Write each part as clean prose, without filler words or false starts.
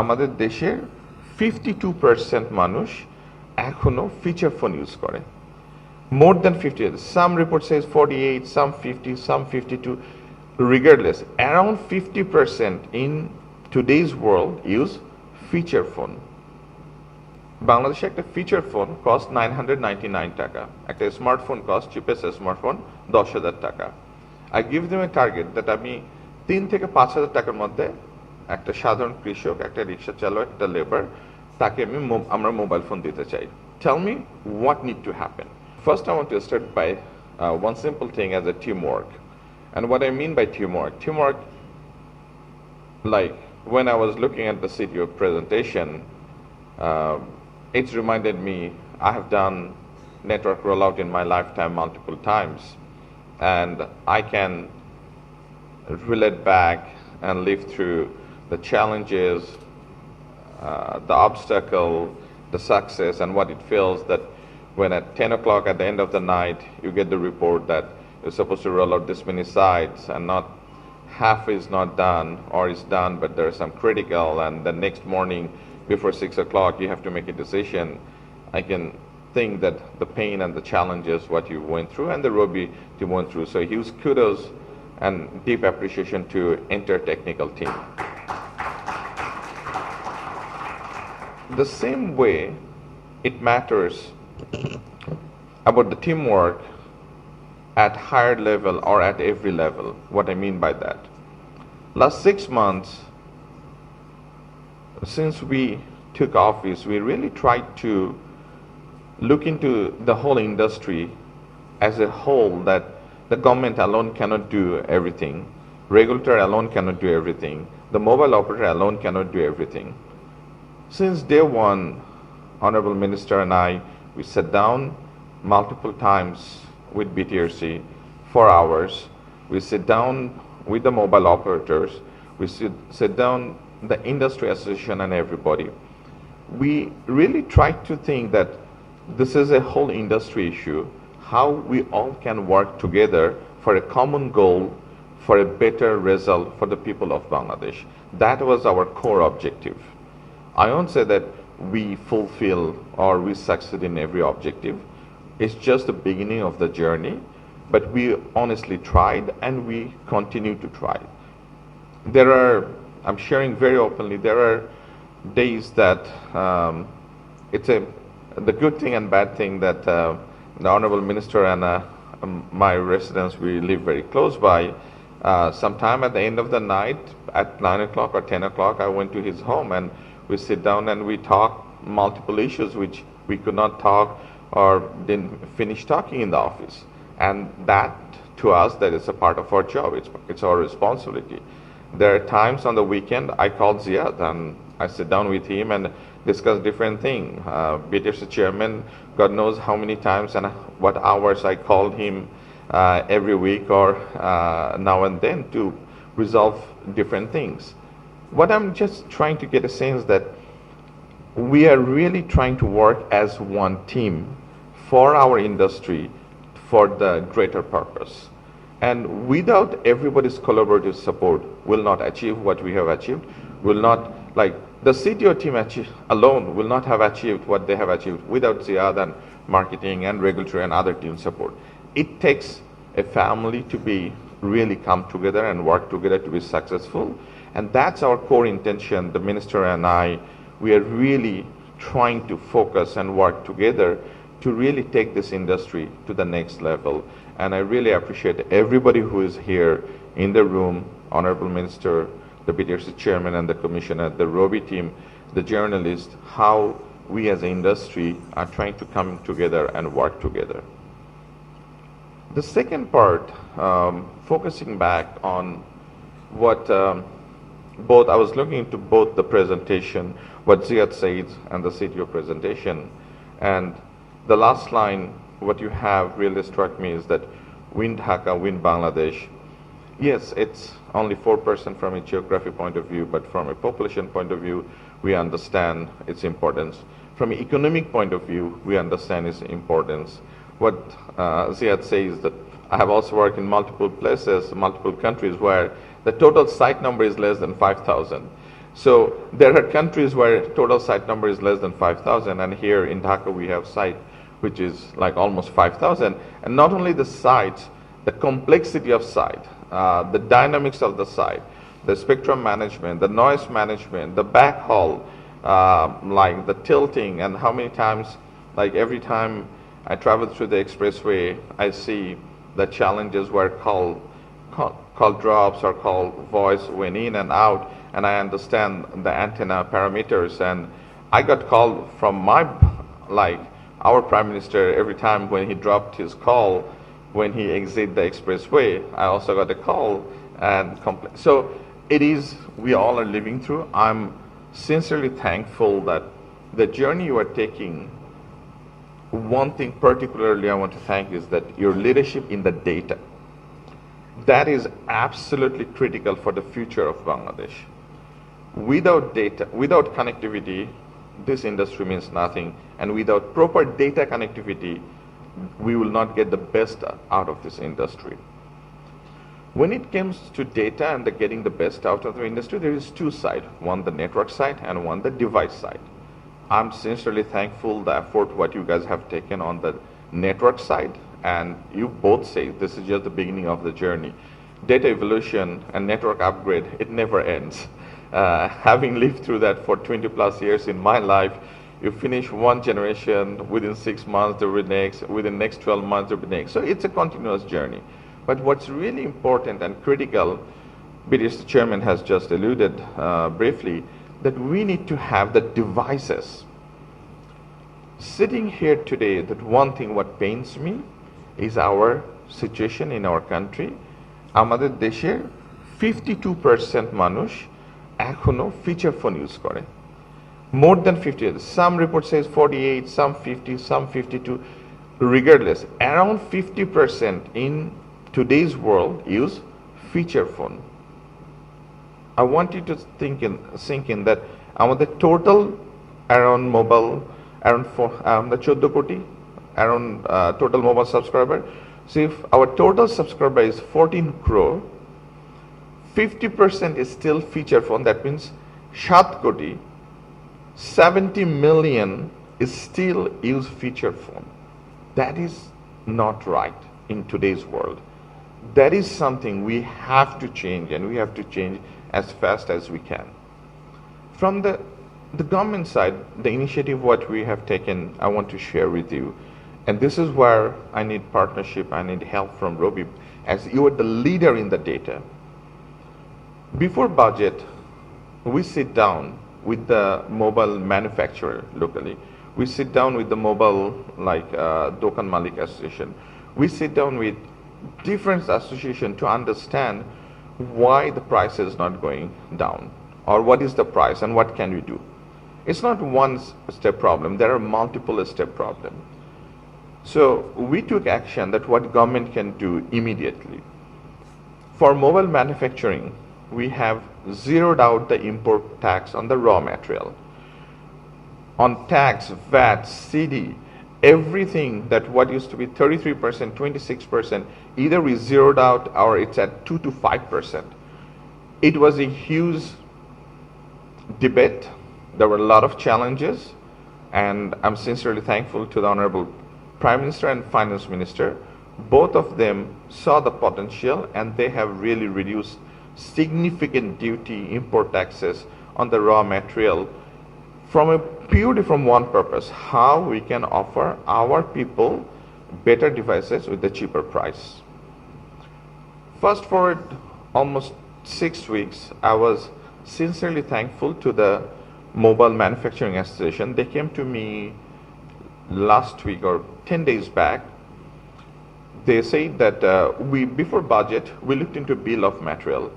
আমাদের দেশের 52% মানুষ এখনো ফিচার ফোন ইউজ করে। More than 50. Some report says 48, some 50, some 52. Regardless, around 50% in today's world use feature phone. বাংলাদেশে একটা ফিচার ফোন কস্ট 999 টাকা, একটা স্মার্টফোন কস্ট, চিপেস্ট স্মার্টফোন 10,000 টাকা। I give them a target that আমি 3 থেকে 5,000 টাকার মধ্যে একটা সাধারণ কৃষক, একটা রিক্সা চালক, একটা লেবার, তাকে আমরা মোবাইল ফোন দিতে চাই। Tell me what need to happen. First, I want to start by one simple thing as a teamwork. And what I mean by teamwork, like when I was looking at the CTO presentation, it's reminded me I have done network rollout in my lifetime multiple times, and I can relate back and live through the challenges, the obstacle, the success, and what it feels that when at 10 o'clock at the end of the night you get the report that you're supposed to roll out this many sites and not half is not done or is done but there are some critical, and the next morning before 6 o'clock you have to make a decision. I can think that the pain and the challenges what you went through and the Robi team went through. So huge kudos and deep appreciation to entire technical team. The same way it matters about the teamwork at higher level or at every level. What I mean by that, last 6 months since we took office, we really tried to look into the whole industry as a whole, that the government alone cannot do everything, regulator alone cannot do everything, the mobile operator alone cannot do everything. Since day one, Honorable Minister and we sat down multiple times with BTRC for hours. We sit down with the mobile operators. We sit down the industry association and everybody. We really tried to think that this is a whole industry issue, how we all can work together for a common goal, for a better result for the people of Bangladesh. That was our core objective. I won't say that we fulfill or we succeed in every objective. It's just the beginning of the journey, but we honestly tried and we continue to try. I'm sharing very openly, there are days that it's the good thing and bad thing that the Honorable Minister and my residents, we live very close by. Sometime at the end of the night, at 9 o'clock or 10 o'clock, I went to his home and we sit down and we talk multiple issues which we could not talk or didn't finish talking in the office. And that, to us, that is a part of our job. It's our responsibility. There are times on the weekend I call Ziad and I sit down with him and discuss different things. BTRC chairman, God knows how many times and what hours I called him every week or now and then to resolve different things. What I'm just trying to get a sense that we are really trying to work as one team for our industry for the greater purpose. And without everybody's collaborative support, we'll not achieve what we have achieved. Will not, like the CTO team alone will not have achieved what they have achieved without Ziad and marketing and regulatory and other team support. It takes a family to be really come together and work together to be successful. And that's our core intention. The minister and we are really trying to focus and work together to really take this industry to the next level. And I really appreciate everybody who is here in the room, Honorable Minister, the BTRC chairman and the commissioner, the Robi team, the journalists, how we as an industry are trying to come together and work together. The second part, focusing back on what I was looking into both the presentation, what Ziad said, and the CTO presentation. And the last line, what you have really struck me is that win Dhaka, win Bangladesh. Yes, it's only 4% from a geography point of view, but from a population point of view, we understand its importance. From an economic point of view, we understand its importance. What Ziad says that I have also worked in multiple places, multiple countries where the total site number is less than 5,000. So there are countries where total site number is less than 5,000, and here in Dhaka we have site which is like almost 5,000. And not only the sites, the complexity of site, the dynamics of the site, the spectrum management, the noise management, the backhaul, like the tilting, and how many times, like every time I travel through the expressway, I see the challenges where call drops or call voice went in and out, and I understand the antenna parameters. And I got called from our Prime Minister every time when he dropped his call, when he exit the expressway, I also got a call and complaint. So it is, we all are living through. I'm sincerely thankful that the journey you are taking, one thing particularly I want to thank is that your leadership in the data. That is absolutely critical for the future of Bangladesh. Without data, without connectivity, this industry means nothing. And without proper data connectivity, we will not get the best out of this industry. When it comes to data and getting the best out of the industry, there is two sides, one the network side and one the device side. I'm sincerely thankful the effort what you guys have taken on the network side, and you both say this is just the beginning of the journey. Data evolution and network upgrade, it never ends. Having lived through that for 20 plus years in my life, you finish one generation, within 6 months there will be next, within next 12 months there will be next. So it's a continuous journey. But what's really important and critical, BDS Chairman has just alluded briefly, that we need to have the devices. Sitting here today, that one thing what pains me is our situation in our country. আমাদের দেশের 52% মানুষ এখনো feature phone use করে. More than 50. Some report says 48, some 50, some 52. Regardless, around 50% in today's world use feature phone. I want you to sink in that আমাদের total around mobile, around 14 কোটি, around total mobile subscriber. So if our total subscriber is 14 crore, 50% is still feature phone. That means 7 কোটি, 70 million is still use feature phone. That is not right in today's world. That is something we have to change, and we have to change as fast as we can. From the government side, the initiative what we have taken, I want to share with you. And this is where I need partnership, I need help from Robi, as you are the leader in the data. Before budget, we sit down with the mobile manufacturer locally. We sit down with the mobile, like Dokan Malik Association. We sit down with different associations to understand why the price is not going down, or what is the price and what can we do. It's not one step problem, there are multiple step problems. So we took action that what government can do immediately. For mobile manufacturing, we have zeroed out the import tax on the raw material. On tax, VAT, CD, everything that what used to be 33%, 26%, either we zeroed out or it's at 2 to 5%. It was a huge debate. There were a lot of challenges, and I'm sincerely thankful to the Honorable Prime Minister and Finance Minister. Both of them saw the potential, and they have really reduced significant duty import taxes on the raw material purely from one purpose: how we can offer our people better devices with a cheaper price. Fast forward almost 6 weeks, I was sincerely thankful to the Mobile Manufacturing Association. They came to me last week or 10 days back. They say that before budget, we looked into bill of material.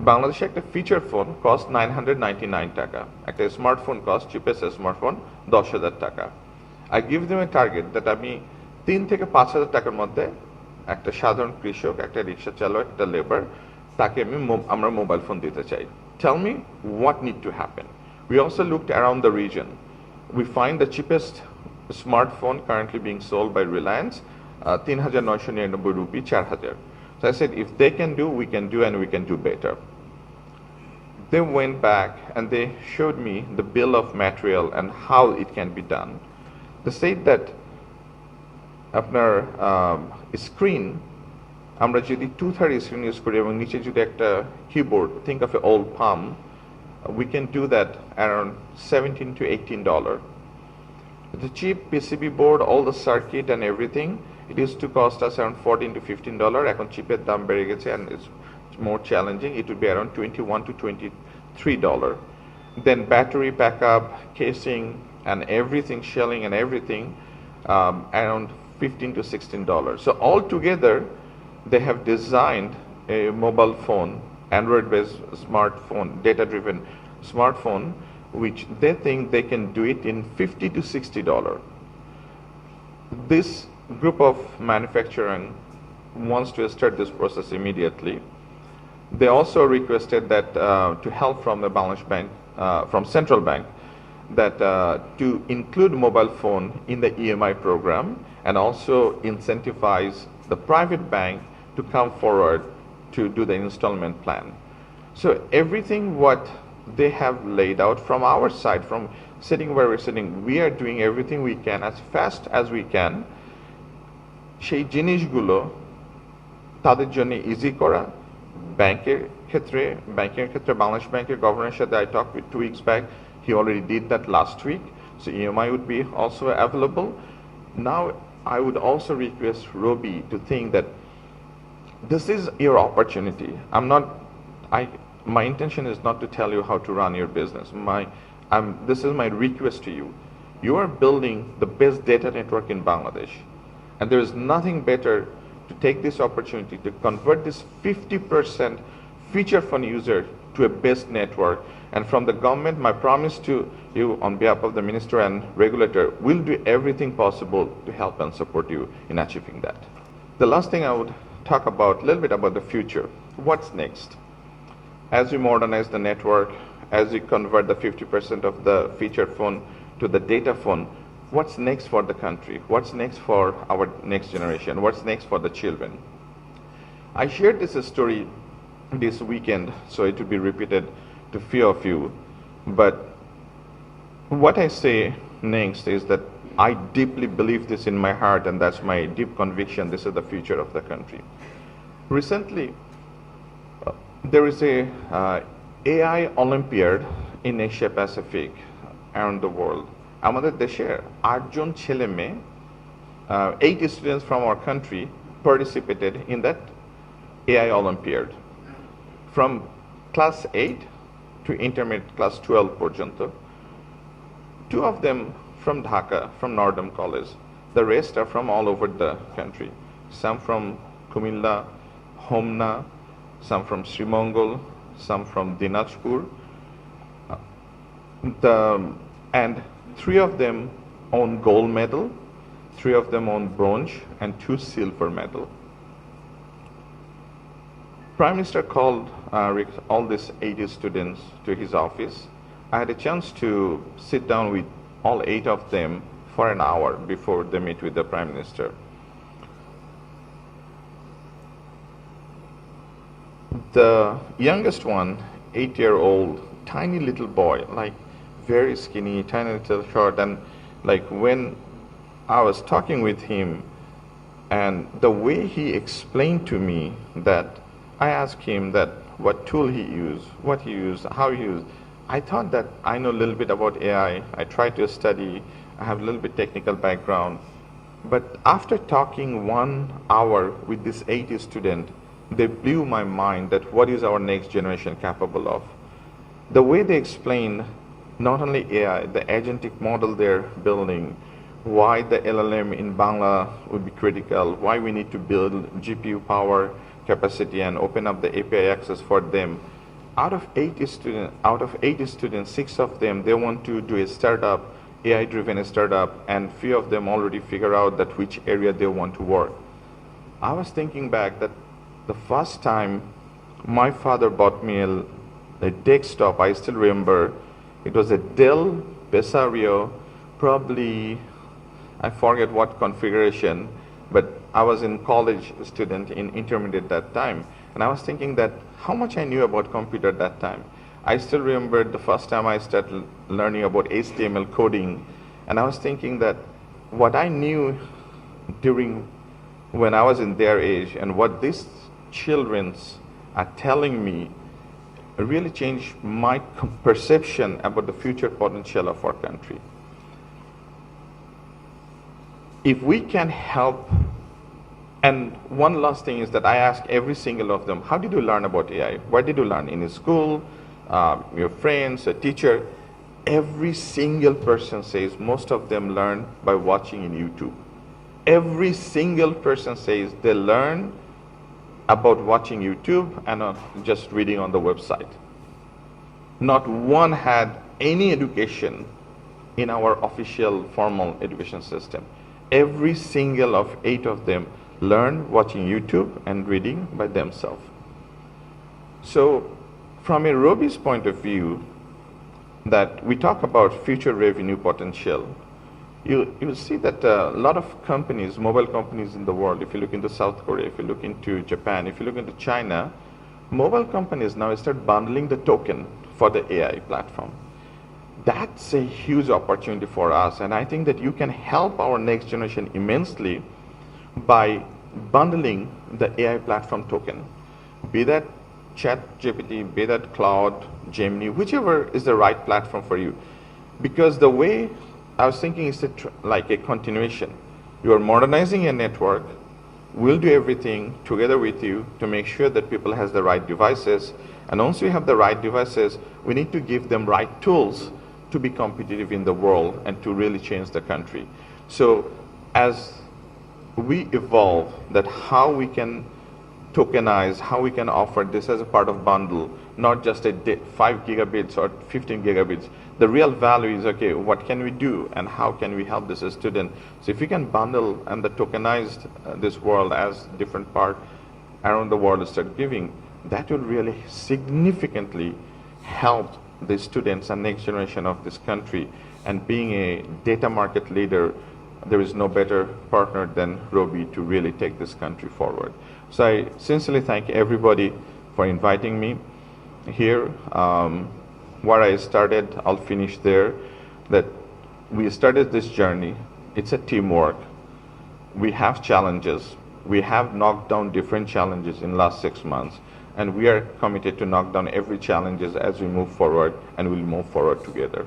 Bangladesh একটা feature phone cost 999 টাকা. একটা smartphone cost, cheapest smartphone 10,000 টাকা. I give them a target that আমি 3 থেকে 5,000 টাকার মধ্যে একটা সাধারণ কৃষক, একটা রিক্সা চালক, একটা লেবার, তাকে আমরা মোবাইল ফোন দিতে চাই. Tell me what need to happen. We also looked around the region. We find the cheapest smartphone currently being sold by Reliance, 3,999 rupee, 4,000. So I said, if they can do, we can do, and we can do better. They went back and they showed me the bill of material and how it can be done. They said that আপনার screen আমরা যদি 2/3 screen use করি এবং নিচে যদি একটা keyboard, think of an old palm, we can do that around $17 to $18. The cheap PCB board, all the circuit and everything, it used to cost us around $14 to $15. এখন চিপের দাম বেড়ে গেছে and it's more challenging. It would be around $21 to $23. Then battery backup, casing, and everything, shelling and everything, around $15 to $16. So altogether, they have designed a mobile phone, Android-based smartphone, data-driven smartphone, which they think they can do it in $50 to $60. This group of manufacturing wants to start this process immediately. They also requested that to help from the Bangladesh Bank, from Central Bank, that to include mobile phone in the EMI program and also incentivize the private bank to come forward to do the installment plan. So everything what they have laid out from our side, from sitting where we're sitting, we are doing everything we can as fast as we can. সেই জিনিসগুলো তাদের জন্য easy করা, ব্যাংকের ক্ষেত্রে বাংলাদেশ ব্যাংকের গভর্নরের সাথে I talked with 2 weeks back. He already did that last week. So EMI would be also available. Now I would also request Robi to think that this is your opportunity. My intention is not to tell you how to run your business. This is my request to you. You are building the best data network in Bangladesh. And there is nothing better to take this opportunity to convert this 50% feature phone user to a best network. And from the government, my promise to you on behalf of the minister and regulator, we'll do everything possible to help and support you in achieving that. The last thing I would talk about, a little bit about the future. What's next? As we modernize the network, as we convert the 50% of the feature phone to the data phone, what's next for the country? What's next for our next generation? What's next for the children? I shared this story this weekend, so it will be repeated to few of you. But what I say next is that I deeply believe this in my heart, and that's my deep conviction. This is the future of the country. Recently, there is a AI Olympiad in Asia Pacific around the world. আমাদের দেশের 8 জন ছেলে মেয়ে, 8 students from our country participated in that AI Olympiad. From class 8 to intermediate class 12 পর্যন্ত. 2 of them from Dhaka, from Nordam College. The rest are from all over the country. Some from Kumilla, Homna, some from Srimongol, some from Dinajpur. And 3 of them own gold medal, 3 of them own bronze, and 2 silver medal. Prime Minister called all these 80 students to his office. I had a chance to sit down with all 8 of them for an hour before they meet with the Prime Minister. The youngest one, 8-year-old, tiny little boy, like very skinny, tiny little short, and like when I was talking with him and the way he explained to me that I asked him that what tool he used, what he used, how he used. I thought that I know a little bit about AI. I tried to study. I have a little bit technical background. But after talking 1 hour with this 80 student, they blew my mind that what is our next generation capable of. The way they explained not only AI, the agentic model they're building, why the LLM in Bangla would be critical, why we need to build GPU power capacity and open up the API access for them. Out of 80 students, 6 of them, they want to do a startup, AI-driven startup, and few of them already figure out that which area they want to work. I was thinking back that the first time my father bought me a desktop, I still remember, it was a Dell Besario, probably, I forget what configuration, but I was in college student in intermediate that time. And I was thinking that how much I knew about computer at that time. I still remember the first time I started learning about HTML coding, and I was thinking that what I knew during when I was in their age and what these children are telling me really changed my perception about the future potential of our country. If we can help, and one last thing is that I ask every single of them, how did you learn about AI? Where did you learn? In school, your friends, a teacher? Every single person says most of them learn by watching in YouTube. Every single person says they learn about watching YouTube and just reading on the website. Not one had any education in our official formal education system. Every single of 8 of them learn watching YouTube and reading by themselves. So from a Roby's point of view, that we talk about future revenue potential, you'll see that a lot of companies, mobile companies in the world, if you look into South Korea, if you look into Japan, if you look into China, mobile companies now start bundling the token for the AI platform. That's a huge opportunity for us, and I think that you can help our next generation immensely by bundling the AI platform token, be that ChatGPT, be that Cloud, Gemini, whichever is the right platform for you. Because the way I was thinking is like a continuation. You are modernizing a network, we'll do everything together with you to make sure that people has the right devices, and once we have the right devices, we need to give them right tools to be competitive in the world and to really change the country. So as we evolve that how we can tokenize, how we can offer this as a part of bundle, not just a 5 gigabits or 15 gigabits. The real value is, okay, what can we do and how can we help this student? So if we can bundle and the tokenized this world as different part around the world start giving, that will really significantly help the students and next generation of this country. And being a data market leader, there is no better partner than Roby to really take this country forward. So I sincerely thank everybody for inviting me here. Where I started, I'll finish there. That we started this journey. It's a teamwork. We have challenges. We have knocked down different challenges in last 6 months, and we are committed to knock down every challenges as we move forward, and we'll move forward together.